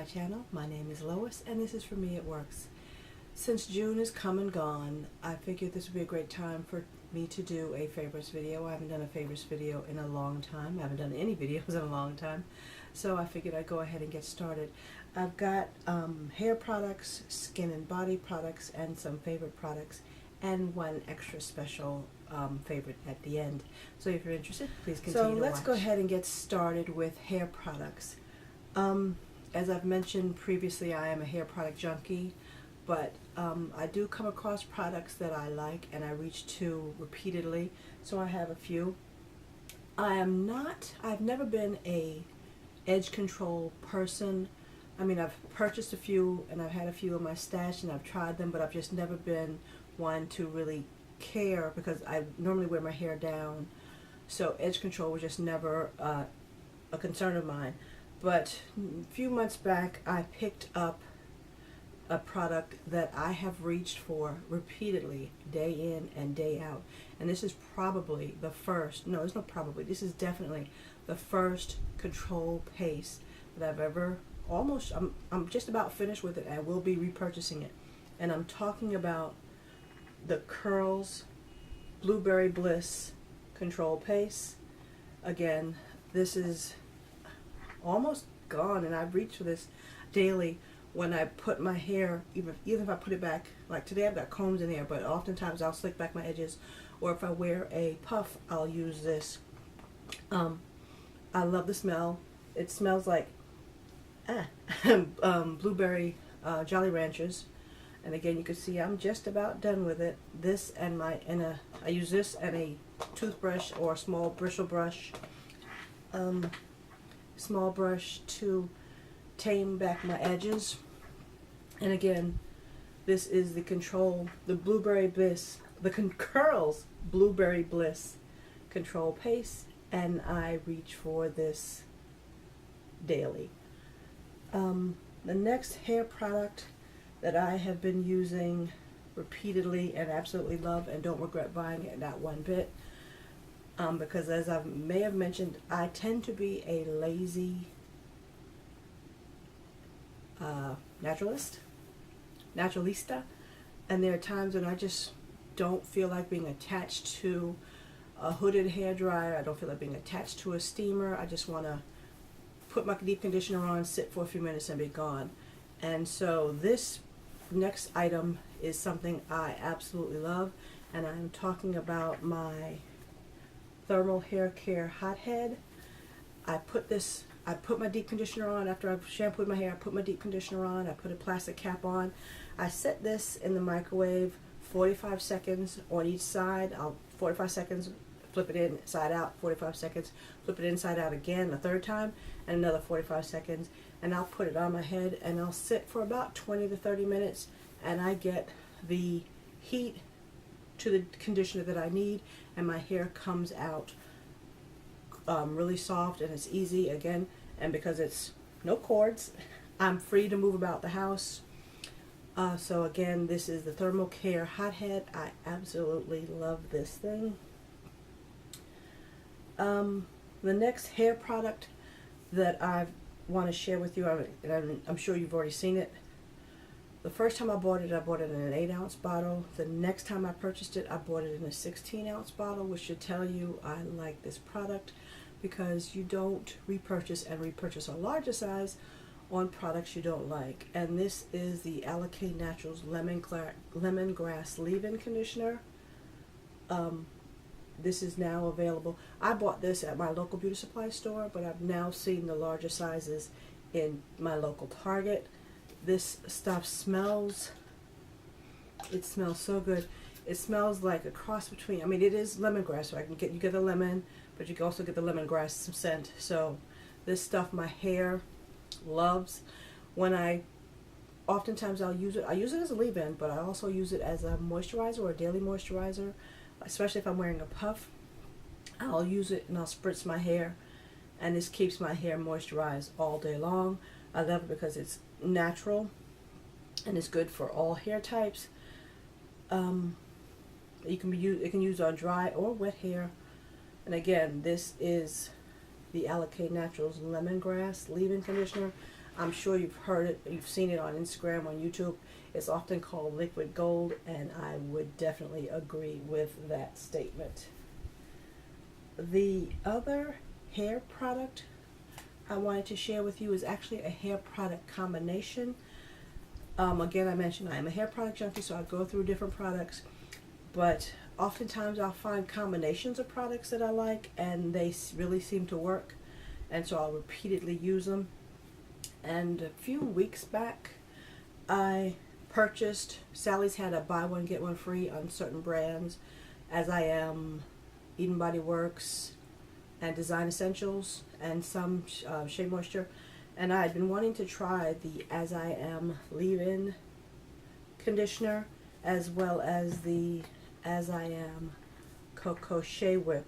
channel. My name is Lois and this is For Me It Works. Since June is come and gone, I figured this would be a great time for me to do a favorites video. I haven't done a favorites video in a long time. I haven't done any videos in a long time. So I figured I'd go ahead and get started. I've got hair products, skin and body products, and some favorite products, and one extra special favorite at the end. So if you're interested, please continue to watch. So let's go ahead and get started with hair products. As I've mentioned previously, I am a hair product junkie, but I do come across products that I like and I reach to repeatedly, so I have a few. I've never been a edge control person. I mean, I've purchased a few and I've had a few in my stash and I've tried them, but I've just never been one to really care because I normally wear my hair down, so edge control was just never a concern of mine. But a few months back I picked up a product that I have reached for repeatedly, day in and day out, and this is probably the first, no, it's not probably, this is definitely the first control paste that I've ever, I'm just about finished with it and will be repurchasing it, and I'm talking about the Curls Blueberry Bliss Control Paste. Again, this is almost gone and I've reached for this daily when I put my hair, even if I put it back, like today I've got combs in there, but oftentimes I'll slick back my edges, or if I wear a puff I'll use this. I love the smell. It smells like blueberry Jolly Ranchers, and again you can see I'm just about done with it. This and I use this and a toothbrush or a small bristle brush, small brush to tame back my edges. And again, this is the Blueberry Bliss, the Curls Blueberry Bliss Control Paste, and I reach for this daily. The next hair product that I have been using repeatedly and absolutely love and don't regret buying it, not one bit, because as I may have mentioned, I tend to be a lazy naturalista, and there are times when I just don't feel like being attached to a hooded hair dryer. I don't feel like being attached to a steamer. I just want to put my deep conditioner on, sit for a few minutes and be gone. And so this next item is something I absolutely love, and I'm talking about my Thermal Haircare Hothead. I put my deep conditioner on after I've shampooed my hair. I put my deep conditioner on. I put a plastic cap on. I set this in the microwave 45 seconds on each side. 45 seconds, flip it inside out, 45 seconds, flip it inside out again a third time, and another 45 seconds, and I'll put it on my head and I'll sit for about 20 to 30 minutes, and I get the heat to the conditioner that I need, and my hair comes out really soft, and it's easy again, and because it's no cords, I'm free to move about the house. So again, this is the Thermal Care Hothead. I absolutely love this thing. The next hair product that I want to share with you, and I'm sure you've already seen it. The first time I bought it in an 8-ounce bottle. The next time I purchased it, I bought it in a 16-ounce bottle, which should tell you I like this product, because you don't repurchase a larger size on products you don't like. And this is the Allocate Naturals Lemongrass Leave-In Conditioner. This is now available. I bought this at my local beauty supply store, but I've now seen the larger sizes in my local Target. This stuff smells, it smells so good. It smells like a cross between, I mean, it is lemongrass, so you get the lemon, but you can also get the lemongrass scent. So this stuff my hair loves. Oftentimes I use it as a leave-in, but I also use it as a moisturizer or a daily moisturizer, especially if I'm wearing a puff. I'll use it and I'll spritz my hair, and this keeps my hair moisturized all day long. I love it because it's natural and it's good for all hair types. It can use on dry or wet hair. And again, this is the Allocate Naturals Lemongrass Leave-In Conditioner. I'm sure you've heard it, you've seen it on Instagram, on YouTube. It's often called liquid gold, and I would definitely agree with that statement. The other hair product I wanted to share with you is actually a hair product combination. Again, I mentioned I am a hair product junkie, so I go through different products, but oftentimes I'll find combinations of products that I like, and they really seem to work, and so I'll repeatedly use them. And a few weeks back, I purchased, Sally's had a buy one get one free on certain brands, As I Am, Eden Body Works, and Design Essentials, and some Shea Moisture. And I had been wanting to try the As I Am leave-in conditioner, as well as the As I Am Cocoa Shea Whip.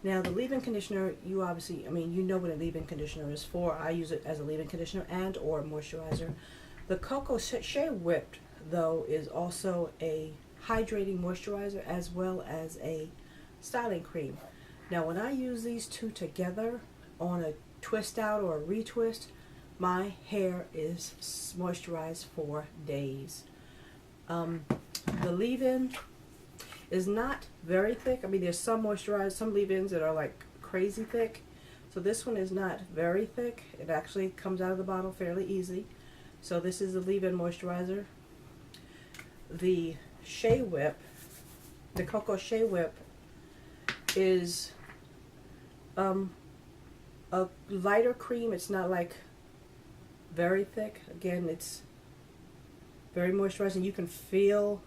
Now the leave-in conditioner, you obviously, you know what a leave-in conditioner is for. I use it as a leave-in conditioner and or moisturizer. The Cocoa Shea Whip, though, is also a hydrating moisturizer as well as a styling cream. Now when I use these two together on a twist out or a retwist, my hair is moisturized for days. The leave-in is not very thick. There's some moisturizers, some leave-ins that are like crazy thick. So this one is not very thick. It actually comes out of the bottle fairly easy. So this is the leave-in moisturizer. The Shea Whip, the Cocoa Shea Whip, is a lighter cream. It's not like very thick. Again, it's very moisturizing. You can feel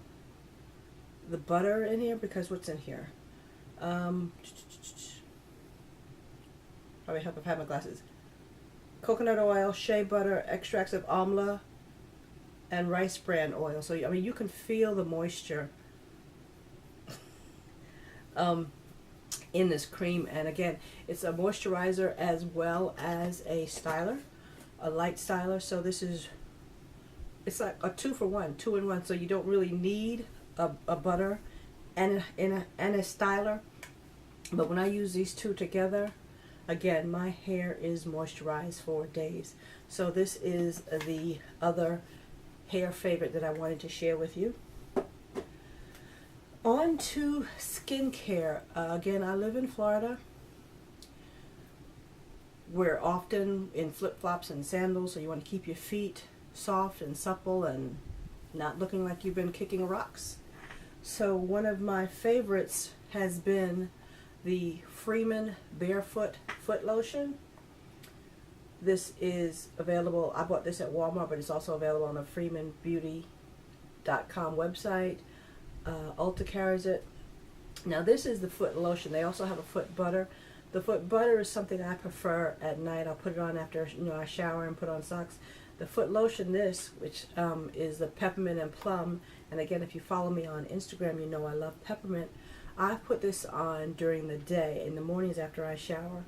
the butter in here because what's in here? Probably help if I have my glasses. Coconut oil, shea butter, extracts of amla, and rice bran oil. So you can feel the moisture in this cream. And again, it's a moisturizer as well as a styler, a light styler. So it's like a 2-for-1, 2-in-1. So you don't really need a butter and a styler. But when I use these two together, again, my hair is moisturized for days. So this is the other hair favorite that I wanted to share with you. On to skincare. Again, I live in Florida. We're often in flip-flops and sandals, so you want to keep your feet soft and supple and not looking like you've been kicking rocks. So one of my favorites has been the Freeman Barefoot Foot Lotion. This is available, I bought this at Walmart, but it's also available on the freemanbeauty.com website. Ulta carries it. Now this is the foot lotion. They also have a foot butter. The foot butter is something I prefer at night. I'll put it on after I shower and put on socks. The foot lotion, which is the peppermint and plum, and again, if you follow me on Instagram, you know I love peppermint. I put this on during the day, in the mornings after I shower.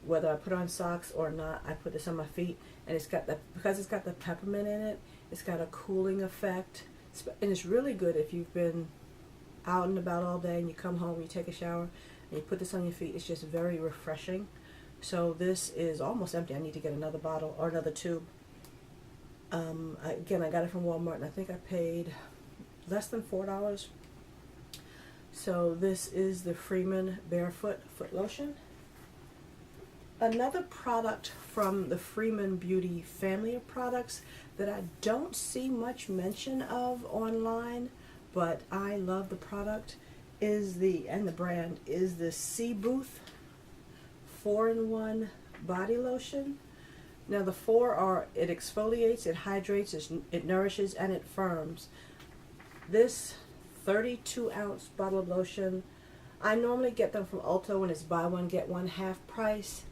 Whether I put on socks or not, I put this on my feet, and because it's got the peppermint in it, it's got a cooling effect, and it's really good if you've been out and about all day and you come home, you take a shower, and you put this on your feet. It's just very refreshing. So this is almost empty. I need to get another bottle or another tube. Again, I got it from Walmart, and I think I paid less than $4. So this is the Freeman Barefoot Foot Lotion. Another product from the Freeman Beauty family of products that I don't see much mention of online, but I love the product, and the brand is the Sea Booth 4-in-1 body lotion. Now the 4 are, it exfoliates, it hydrates, it nourishes, and it firms. This 32-ounce bottle of lotion, I normally get them from Ulta when it's buy one get one half price,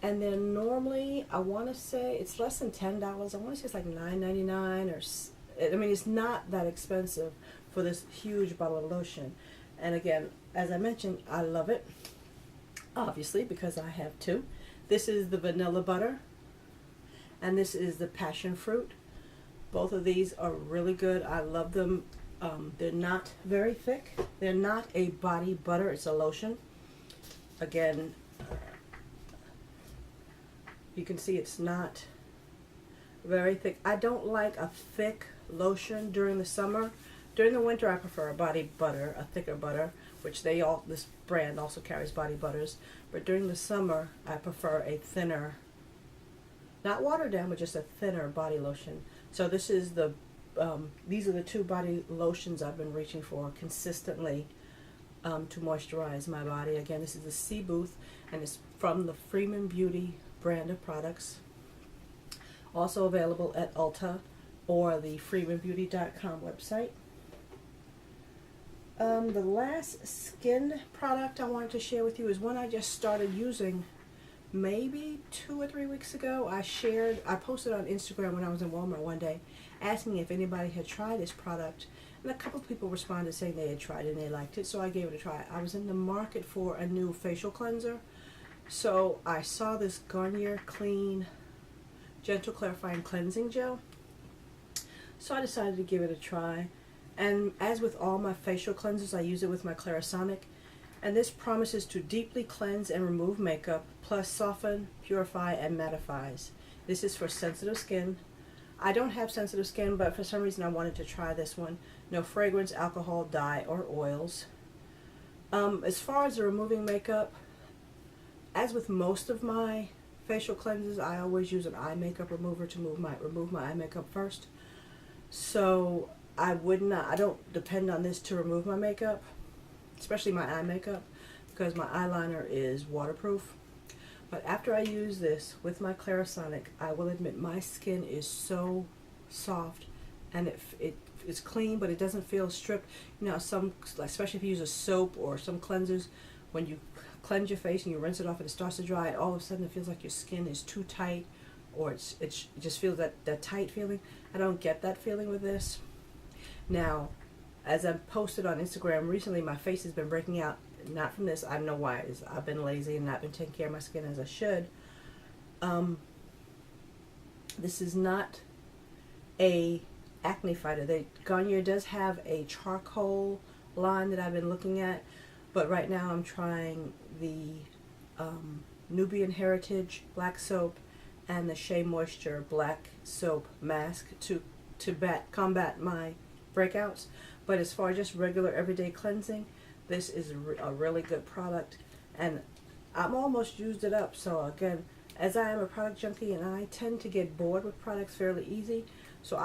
and then normally I want to say it's less than $10. I want to say it's like $9.99 or it's not that expensive for this huge bottle of lotion. And again, as I mentioned, I love it, obviously, because I have two. This is the vanilla butter, and this is the passion fruit. Both of these are really good. I love them. They're not very thick. They're not a body butter. It's a lotion. Again, you can see it's not very thick. I don't like a thick lotion during the summer. During the winter, I prefer a body butter, a thicker butter, which this brand also carries body butters. But during the summer, I prefer a thinner, not watered down, but just a thinner body lotion. So this is these are the two body lotions I've been reaching for consistently to moisturize my body. Again, this is the Sea Booth, and it's from the Freeman Beauty brand of products. Also available at Ulta or the freemanbeauty.com website. The last skin product I wanted to share with you is one I just started using maybe 2 or 3 weeks ago. I posted on Instagram when I was in Walmart one day asking if anybody had tried this product, and a couple of people responded saying they had tried it and they liked it, so I gave it a try. I was in the market for a new facial cleanser, so I saw this Garnier Clean Gentle Clarifying Cleansing Gel, so I decided to give it a try. And as with all my facial cleansers, I use it with my Clarisonic, and this promises to deeply cleanse and remove makeup, plus soften, purify, and mattifies. This is for sensitive skin. I don't have sensitive skin, but for some reason I wanted to try this one. No fragrance, alcohol, dye, or oils. As far as the removing makeup, as with most of my facial cleansers, I always use an eye makeup remover to remove my eye makeup first. So I don't depend on this to remove my makeup, especially my eye makeup, because my eyeliner is waterproof. But after I use this with my Clarisonic, I will admit my skin is so soft, and it's clean, but it doesn't feel stripped. You know, especially if you use a soap or some cleansers, when you cleanse your face and you rinse it off and it starts to dry, all of a sudden it feels like your skin is too tight, or it just feels that tight feeling. I don't get that feeling with this. Now, as I posted on Instagram recently, my face has been breaking out. Not from this. I don't know why. I've been lazy and not been taking care of my skin as I should. This is not a acne fighter. Garnier does have a charcoal line that I've been looking at, but right now I'm trying the Nubian Heritage black soap and the Shea Moisture black soap mask to combat my breakouts. But as far as just regular everyday cleansing, this is a really good product, and I'm almost used it up. So again, as I am a product junkie and I tend to get bored with products fairly easy, so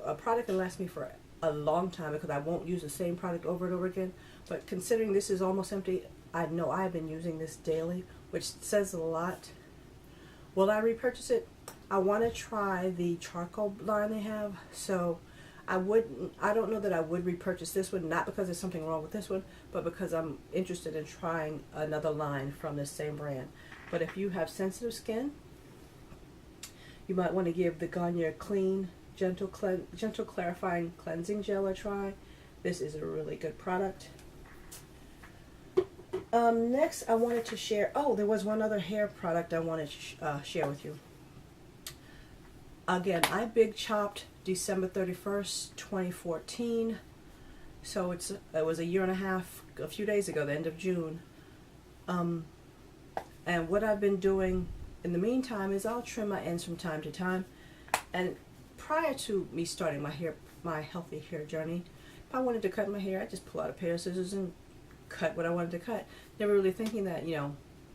a product can last me for a long time because I won't use the same product over and over again. But considering this is almost empty, I know I've been using this daily, which says a lot. Will I repurchase it? I want to try the charcoal line they have, so I don't know that I would repurchase this one, not because there's something wrong with this one, but because I'm interested in trying another line from this same brand. But if you have sensitive skin, you might want to give the Garnier Clean Gentle Clarifying Cleansing Gel a try. This is a really good product. Next, I wanted to share, there was one other hair product I wanted to share with you. Again, I big chopped December 31st, 2014. So it was a year and a half, a few days ago, the end of June. And what I've been doing in the meantime is I'll trim my ends from time to time. And prior to me starting my healthy hair journey, if I wanted to cut my hair, I just pull out a pair of scissors and cut what I wanted to cut. Never really thinking that,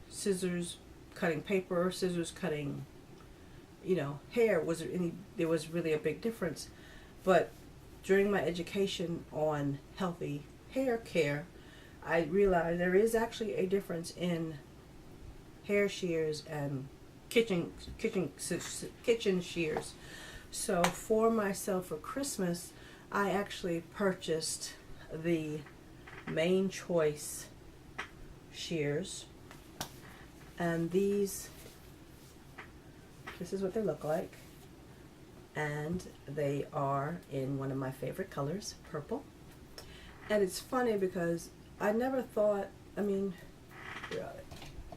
scissors cutting paper, scissors cutting hair there was really a big difference. But during my education on healthy hair care, I realized there is actually a difference in hair shears and kitchen shears. So for myself for Christmas, I actually purchased the Main Choice shears, and this is what they look like, and they are in one of my favorite colors, purple. And it's funny because I never thought,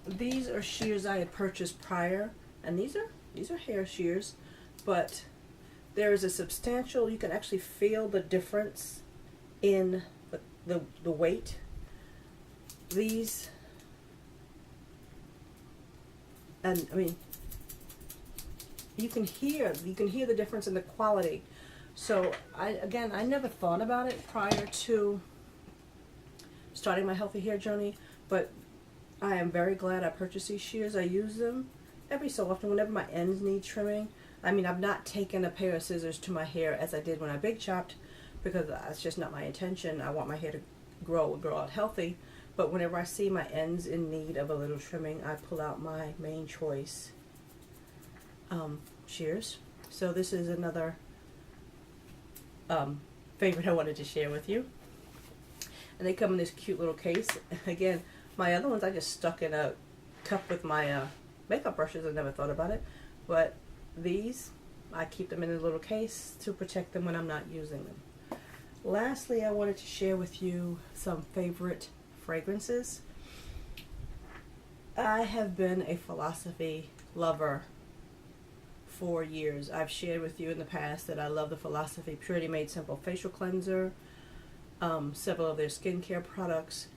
these are shears I had purchased prior, and these are hair shears, but there is a substantial, you can actually feel the difference in the weight. These, and you can hear the difference in the quality. So I never thought about it prior to starting my healthy hair journey, but I am very glad I purchased these shears. I use them every so often whenever my ends need trimming. I mean, I've not taken a pair of scissors to my hair as I did when I big chopped, because that's just not my intention. I want my hair to grow out healthy. But whenever I see my ends in need of a little trimming, I pull out my main choice shears. So this is another favorite I wanted to share with you. And they come in this cute little case. Again, my other ones I just stuck in a cup with my makeup brushes. I never thought about it. But these, I keep them in a little case to protect them when I'm not using them. Lastly, I wanted to share with you some favorite fragrances. I have been a Philosophy lover for years. I've shared with you in the past that I love the Philosophy Purity Made Simple Facial Cleanser, several of their skincare products,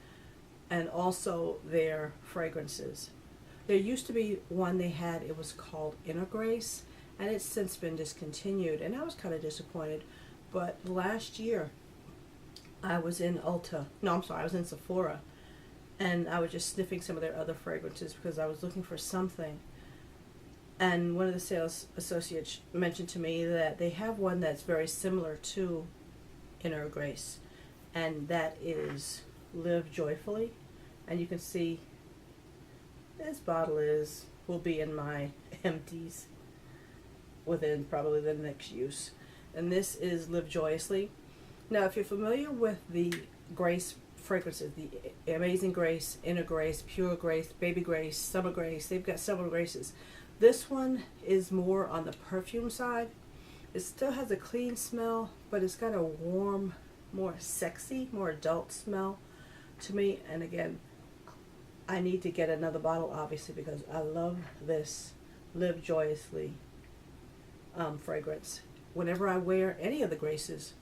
and also their fragrances. There used to be one they had, it was called Inner Grace, and it's since been discontinued, and I was kind of disappointed. But last year, I was in I was in Sephora, and I was just sniffing some of their other fragrances because I was looking for something. And one of the sales associates mentioned to me that they have one that's very similar to Inner Grace, and that is Live Joyfully. And you can see this bottle will be in my empties within probably the next use. And this is Live Joyously. Now, if you're familiar with the Grace fragrances, the Amazing Grace, Inner Grace, Pure Grace, Baby Grace, Summer Grace, they've got several graces. This one is more on the perfume side. It still has a clean smell, but it's got a warm, more sexy, more adult smell to me. And again, I need to get another bottle, obviously, because I love this Live Joyously fragrance. Whenever I wear any of the Graces,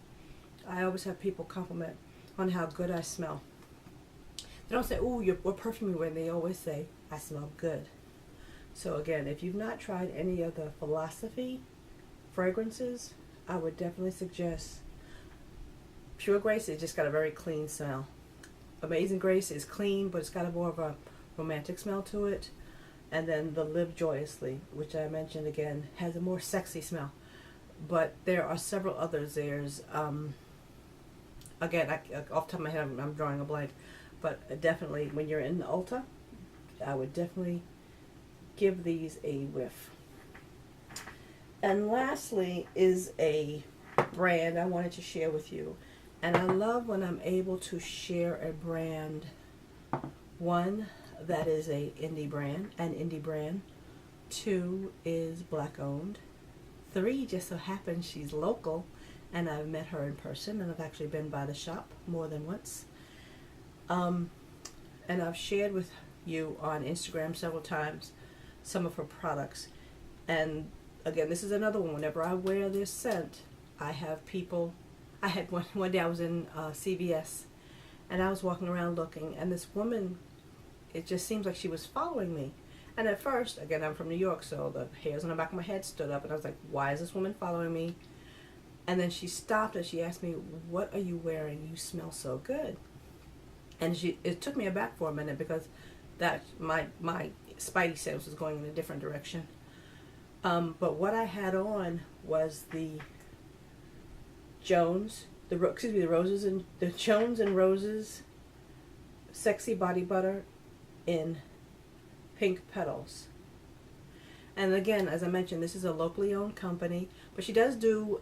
I always have people compliment on how good I smell. They don't say, "Ooh, what perfume you wearing?" They always say, "I smell good." So again, if you've not tried any of the Philosophy fragrances, I would definitely suggest Pure Grace. It's just got a very clean smell. Amazing Grace is clean, but it's got a more of a romantic smell to it. And then the Live Joyously, which I mentioned again, has a more sexy smell. But there are several others. There's, again, off the top of my head, I'm drawing a blank. But definitely, when you're in the Ulta, I would definitely give these a whiff. And lastly is a brand I wanted to share with you. And I love when I'm able to share a brand, one, that is an indie brand. Two is black owned. Three, just so happens she's local, and I've met her in person, and I've actually been by the shop more than once. And I've shared with you on Instagram several times some of her products. And again, this is another one. Whenever I wear this scent, I have people. I had one day I was in CVS, and I was walking around looking, and this woman, it just seems like she was following me. And at first, again, I'm from New York, so the hairs on the back of my head stood up, and I was like, why is this woman following me? And then she stopped and she asked me, "What are you wearing? You smell so good." And it took me aback for a minute, because that my spidey sense was going in a different direction. But what I had on was the Jones and Roses Sexy Body Butter in Pink Petals. And again, as I mentioned, this is a locally owned company, but she does do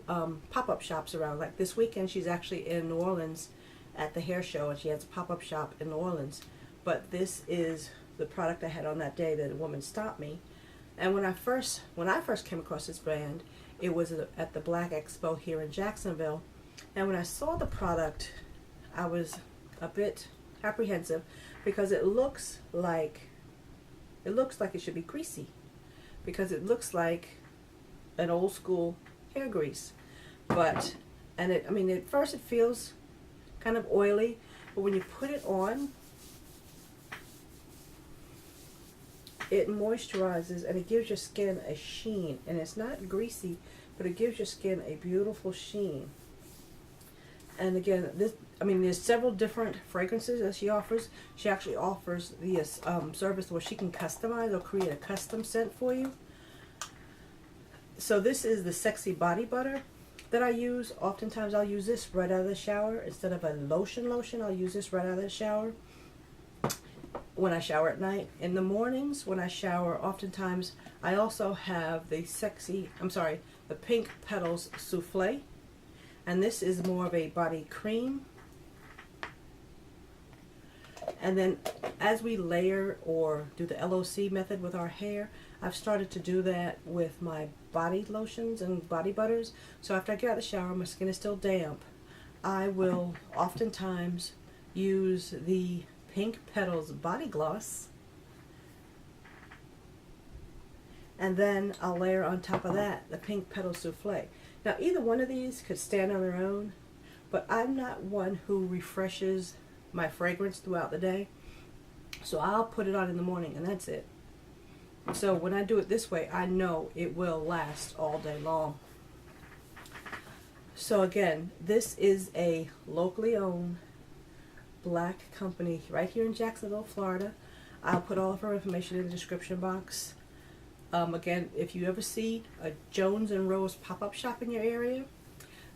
pop-up shops around. Like this weekend, she's actually in New Orleans at the hair show, and she has a pop-up shop in New Orleans. But this is the product I had on that day that a woman stopped me. And when I first came across this brand, it was at the Black Expo here in Jacksonville. And when I saw the product, I was a bit apprehensive, because it looks like it should be greasy, because it looks like an old school hair grease. At first it feels kind of oily, but when you put it on, it moisturizes and it gives your skin a sheen, and it's not greasy, but it gives your skin a beautiful sheen. And again, there's several different fragrances that she offers. She actually offers the service where she can customize or create a custom scent for you. So this is the Sexy Body Butter that I use. Oftentimes I'll use this right out of the shower. Instead of a lotion, I'll use this right out of the shower when I shower at night. In the mornings when I shower, oftentimes I also have the Pink Petals Souffle. And this is more of a body cream. And then as we layer or do the LOC method with our hair, I've started to do that with my body lotions and body butters. So after I get out of the shower, my skin is still damp, I will oftentimes use the Pink Petals Body Gloss, and then I'll layer on top of that the Pink Petal Souffle. Now either one of these could stand on their own, but I'm not one who refreshes my fragrance throughout the day, so I'll put it on in the morning and that's it. So when I do it this way, I know it will last all day long. So again, this is a locally owned black company right here in Jacksonville, Florida. I'll put all of her information in the description box. Again, if you ever see a Jones and Rose pop-up shop in your area,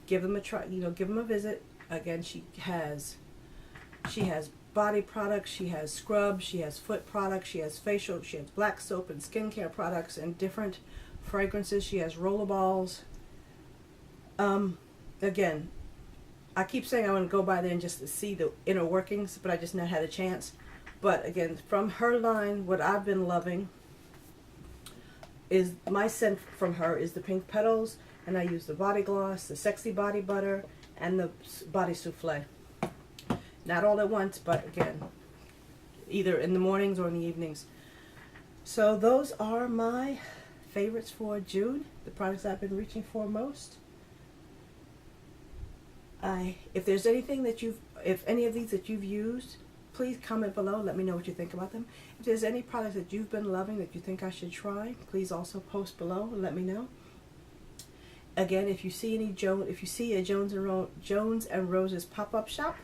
give them a try. Give them a visit. Again, she has body products, she has scrubs, she has foot products, she has facial, she has black soap and skincare products and different fragrances. She has rollerballs. Again, I keep saying I want to go by there and just to see the inner workings, but I just not had a chance. But again, from her line, what I've been loving is my scent from her is the Pink Petals, and I use the body gloss, the Sexy Body Butter, and the body souffle. Not all at once, but again, either in the mornings or in the evenings. So those are my favorites for June, the products I've been reaching for most. If there's anything that if any of these that you've used, please comment below. Let me know what you think about them. If there's any products that you've been loving that you think I should try, please also post below and let me know. Again, if you see a Jones and Roses pop-up shop,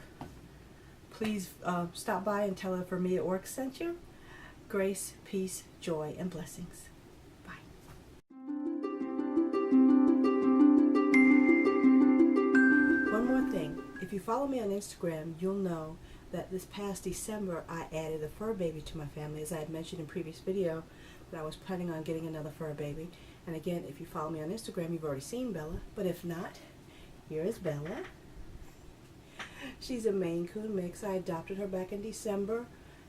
please stop by and tell her For Me It Works sent you. Grace, peace, joy, and blessings. One more thing, if you follow me on Instagram, you'll know that this past December I added a fur baby to my family. As I had mentioned in previous video, that I was planning on getting another fur baby. And again, if you follow me on Instagram, you've already seen Bella, but if not, here is Bella. She's a Maine Coon mix. I adopted her back in December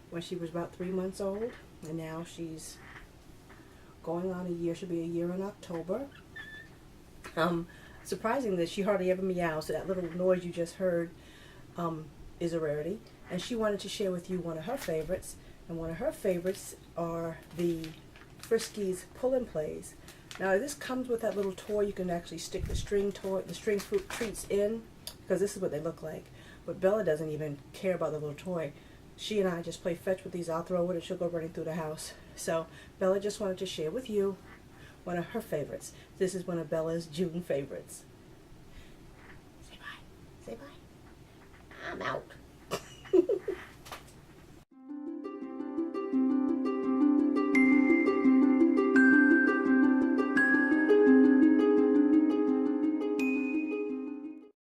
when she was about 3 months old, and now she's going on a year. She'll be a year in October. Surprising that she hardly ever meows, so that little noise you just heard is a rarity. And she wanted to share with you one of her favorites, and one of her favorites are the Friskies Pull and Plays. Now this comes with that little toy. You can actually stick the string fruit treats in, because this is what they look like. But Bella doesn't even care about the little toy. She and I just play fetch with these. I'll throw it and she'll go running through the house. So Bella just wanted to share with you one of her favorites. This is one of Bella's June favorites. Say bye. Say bye. I'm out.